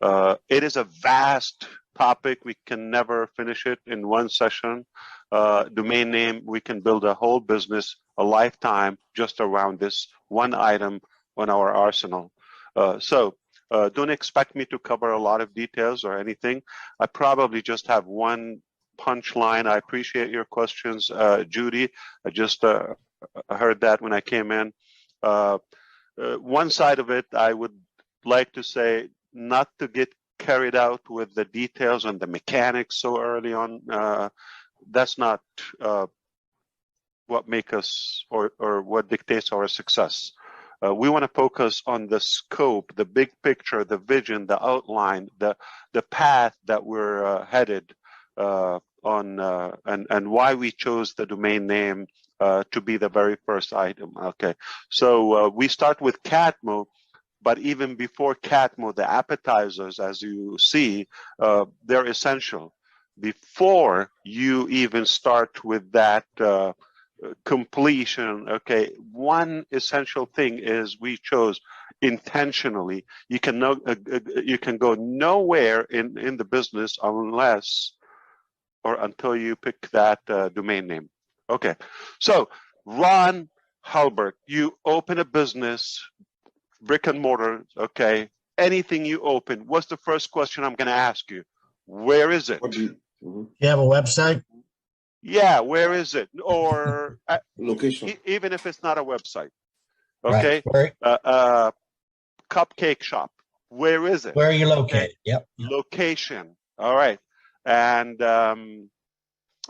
It is a vast topic. We can never finish it in one session. Domain name, we can build a whole business, a lifetime, just around this one item on our arsenal. So don't expect me to cover a lot of details or anything. I probably just have one punchline. I appreciate your questions, Judy. I just heard that when I came in. One side of it, I would like to say not to get carried out with the details and the mechanics so early on. That's not what makes us or what dictates our success. We want to focus on the scope, the big picture, the vision, the outline, the path that we're headed on, and why we chose the domain name to be the very first item. Okay, so we start with CATMO, but even before CATMO, the appetizers, as you see, they're essential. Before you even start with that completion, okay, one essential thing is we chose intentionally. You can go nowhere in the business unless or until you pick that domain name. Okay, so Ron Halbert, you open a business, brick and mortar, okay, anything you open, what's the first question I'm going to ask you? Where is it? Do you have a website? Yeah, where is it? Or location. Even if it's not a website, okay? Right. Cupcake shop, where is it? Where are you located? Okay. Yep. Location, all right. And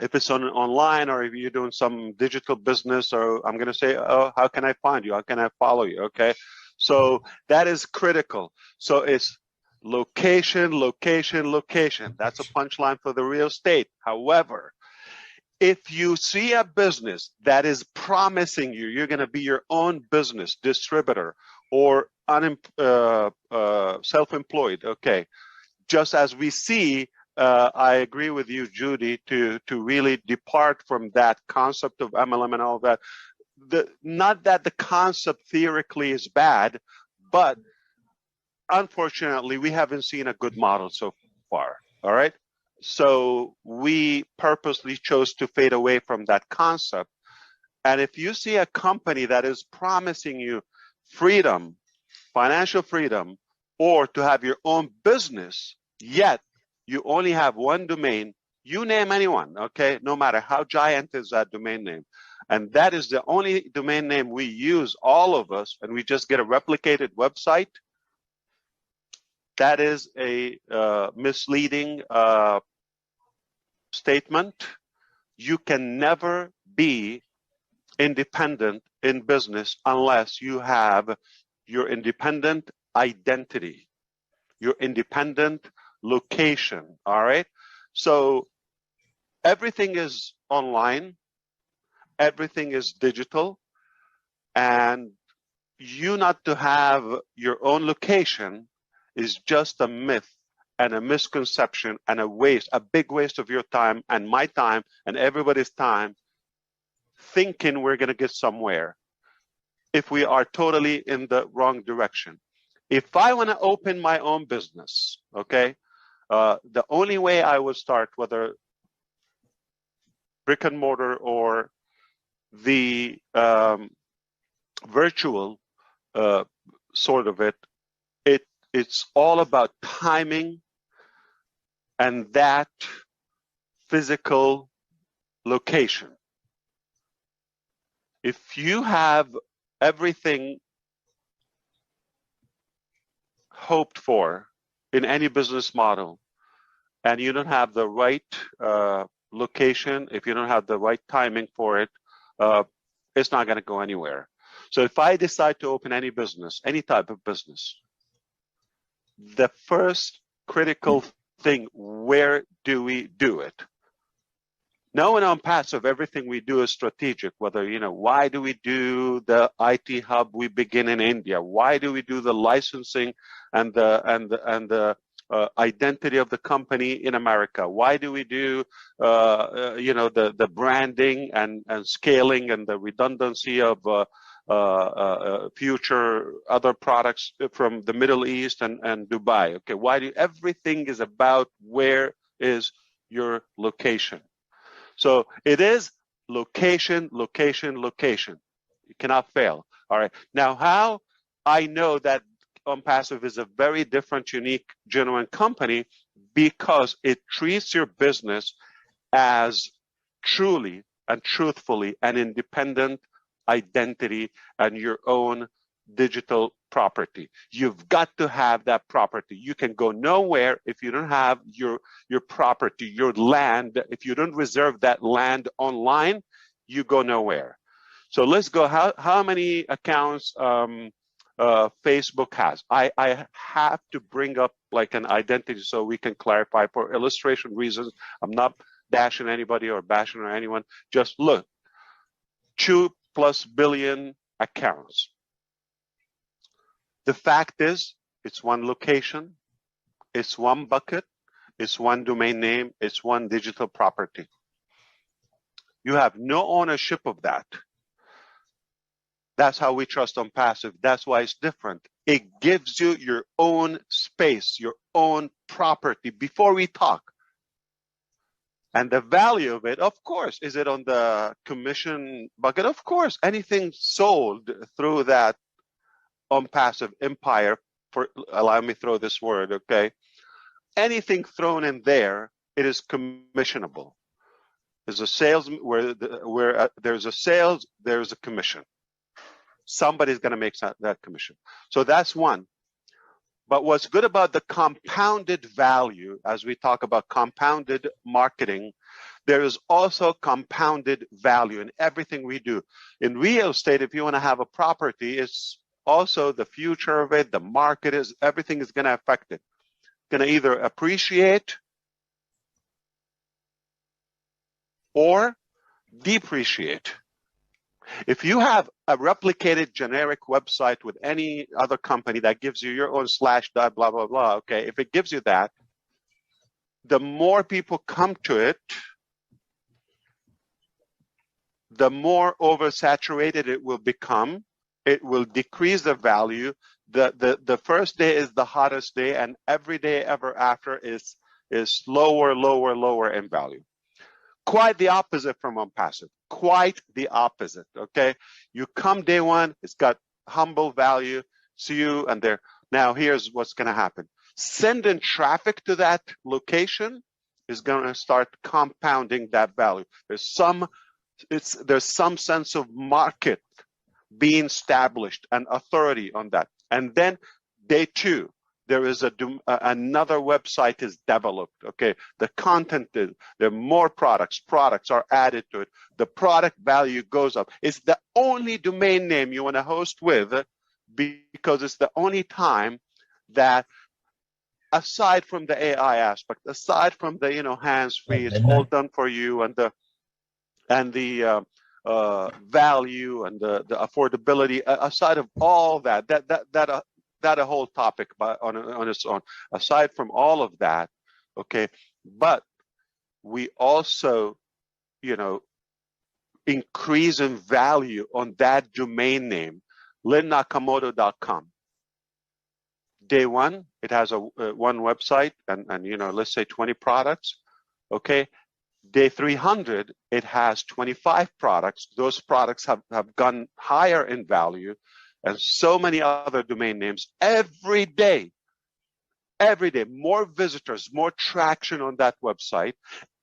if it's online or if you're doing some digital business, or I'm going to say, oh, how can I find you? How can I follow you? Okay. So that is critical. So it's location, location, location. That's a punchline for the real estate. However, if you see a business that is promising you're going to be your own business distributor or self-employed, okay, just as we see, I agree with you, Judy, to really depart from that concept of MLM and all that. Not that the concept theoretically is bad, but unfortunately, we haven't seen a good model so far, all right? So we purposely chose to fade away from that concept. And if you see a company that is promising you freedom, financial freedom, or to have your own business, yet you only have one domain, you name anyone, okay? No matter how giant is that domain name. And that is the only domain name we use, all of us, and we just get a replicated website. That is a misleading statement. You can never be independent in business unless you have your independent identity, your independent location, all right? So everything is online, everything is digital, and you not to have your own location is just a myth and a misconception and a waste, a big waste of your time and my time and everybody's time, thinking we're going to get somewhere if we are totally in the wrong direction. If I want to open my own business, okay, the only way I would start, whether brick and mortar or the virtual sort of it's all about timing and that physical location. If you have everything hoped for in any business model and you don't have the right location, if you don't have the right timing for it, it's not going to go anywhere. So if I decide to open any business, any type of business, the first critical thing, where do we do it? Now in ONPASSIVE, everything we do is strategic, whether, why do we do the IT hub we begin in India? Why do we do the licensing and the identity of the company in America? Why do we do, the branding and scaling and the redundancy of future other products from the Middle East and Dubai. Okay, why do everything is about where is your location? So it is location, location, location. You cannot fail. All right. Now, how I know that ONPASSIVE is a very different, unique, genuine company, because it treats your business as truly and truthfully an independent identity and your own digital property. You've got to have that property. You can go nowhere if you don't have your property, your land. If you don't reserve that land online, you go nowhere. So let's go. How many accounts Facebook has? I have to bring up like an identity so we can clarify for illustration reasons. I'm not bashing anybody or bashing or anyone. Just look, 2+ billion accounts. The fact is, it's one location, it's one bucket, it's one domain name, it's one digital property. You have no ownership of that. That's how we trust ONPASSIVE. That's why it's different. It gives you your own space, your own property before we talk. And the value of it, of course, is it on the commission bucket? Of course, anything sold through that ONPASSIVE empire, for allow me to throw this word, okay? Anything thrown in there, it is commissionable. There's a sales where there's a sales, there's a commission. Somebody's going to make that commission. So that's one. But what's good about the compounded value, as we talk about compounded marketing, there is also compounded value in everything we do. In real estate, if you want to have a property, it's also the future of it, the market is, everything is going to affect it. Going to either appreciate or depreciate. If you have a replicated generic website with any other company that gives you your own / blah, blah, blah, okay, if it gives you that, the more people come to it, the more oversaturated it will become. It will decrease the value. The first day is the hottest day, and every day ever after is lower, lower, lower in value. Quite the opposite from ONPASSIVE. Quite the opposite, okay? You come day one, it's got humble value, see you, and there. Now here's what's going to happen. Sending traffic to that location is going to start compounding that value. There's some sense of market being established and authority on that. And then day two, there is another website is developed, okay? The content is, there are more products are added to it. The product value goes up. It's the only domain name you want to host with, because it's the only time that, aside from the AI aspect, aside from the hands-free, it's all done for you, and the value and the affordability, aside of all that a whole topic on its own. Aside from all of that, okay, but we also, increase in value on that domain name, lynnakamoto.com. Day one, it has one website and let's say 20 products, okay. Day 300, it has 25 products. Those products have gone higher in value, and so many other domain names. Every day, more visitors, more traction on that website.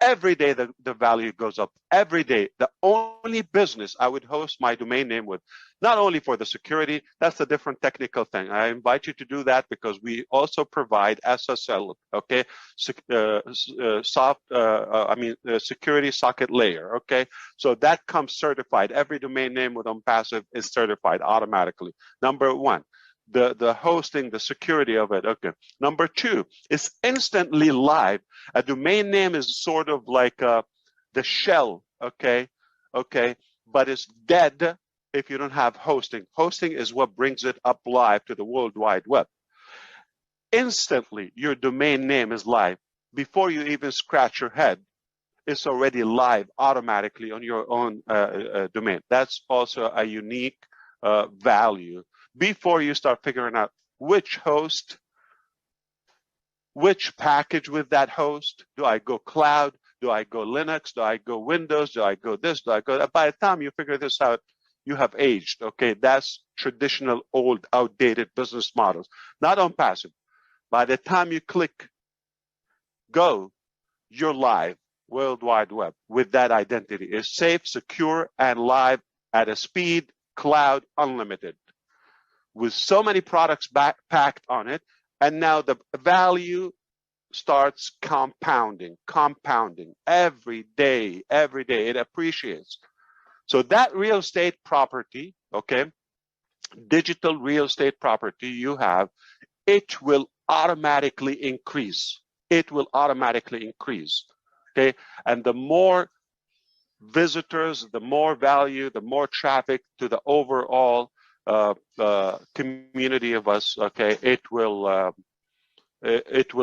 Every day, the value goes up. Every day, the only business I would host my domain name with, not only for the security, that's a different technical thing. I invite you to do that because we also provide SSL, okay, security socket layer, okay? So that comes certified. Every domain name with ONPASSIVE is certified automatically. Number one. The hosting, the security of it, okay. Number two, it's instantly live. A domain name is sort of like the shell, okay, but it's dead if you don't have hosting. Hosting is what brings it up live to the World Wide Web. Instantly, your domain name is live. Before you even scratch your head, it's already live automatically on your own domain. That's also a unique value before you start figuring out which host, which package with that host. Do I go cloud? Do I go Linux? Do I go Windows? Do I go this? Do I go that? By the time you figure this out, you have aged. Okay, that's traditional, old, outdated business models. Not ONPASSIVE. By the time you click go, you're live, World Wide Web, with that identity. It's safe, secure, and live at a speed, cloud, unlimited, with so many products packed on it. And now the value starts compounding every day, it appreciates. So that real estate property, okay, digital real estate property you have, it will automatically increase. It will automatically increase, okay? And the more visitors, the more value, the more traffic to the overall community of us, okay, it will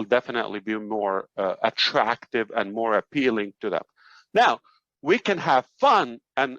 definitely be more attractive and more appealing to them. Now, we can have fun and